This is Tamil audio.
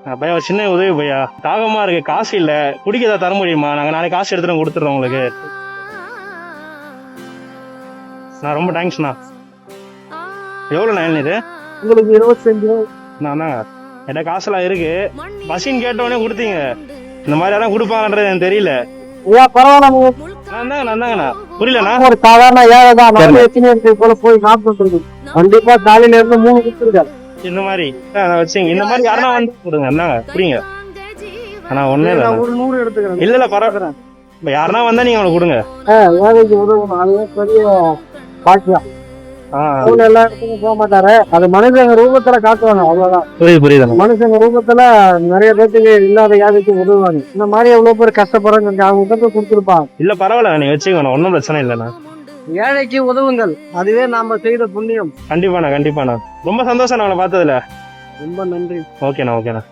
பையா ஒரு சின்ன உதவி பையா, தாகமா இருக்கு, காசு இல்ல, குடிக்க தர முடியுமா? நாங்க நாளைக்கு காசு எடுத்துட்டு கொடுத்துறோம் உங்களுக்கு. நான் ரொம்ப தேங்க்ஸ்ண்ணா. எவ்வளோண்ணா இது? உங்களுக்கு 25. நான் என்கிட்ட காசெல்லாம் இருக்கு, பசின்னு கேட்டவொடனே கொடுத்தீங்க. இந்த மாதிரி யாரும் கொடுப்பாங்கன்றது எனக்கு தெரியல. ஐயா பரவாயில்ல, நான் தாங்கண்ணா. புரியலண்ணா. ஒரு சாதாரண ஏழை தான், நம்ம எத்தனை போல போய் சாப்பிட்டு கண்டிப்பா காலையில இருந்து 3 கொடுத்துருக்காரு. இந்த மாதிரி வச்சுங்க, இந்த மாதிரி யாருன்னா வந்து கொடுங்க. என்னங்க புரியுங்க ஆனா ஒண்ணே இல்லை. ஒரு 100 எடுத்துக்கிறேன். இல்ல பரவாயில்ல, இப்ப யாருன்னா வந்தா நீங்க அவங்களுக்கு கொடுங்க. ஏழைக்கு உதவணும், அதுவே பெரிய பாக்கியம். எல்லா இடத்துக்கும் போக மாட்டாரு, அது மனுஷங்க ரூபத்துல காட்டுவாங்க, அவ்வளவுதான். புரியுது. மனுஷங்க ரூபத்துல நிறைய பேருக்கு இல்லாத யாருக்கு உதவுவாங்க. இந்த மாதிரி எவ்வளவு பேர் கஷ்டப்படுறாங்க, அவங்க கிட்ட கொடுத்துருப்பாங்க. இல்ல பரவாயில்ல, நீங்க வச்சுக்கோண்ணா, ஒன்னும் பிரச்சனை இல்லைண்ணா. ஏழைக்கு உதவுங்கள், அதுவே நாம செய்த புண்ணியம். கண்டிப்பாண்ணா. ரொம்ப சந்தோஷம் நான் பார்த்ததுல. ரொம்ப நன்றி. ஓகேண்ணா.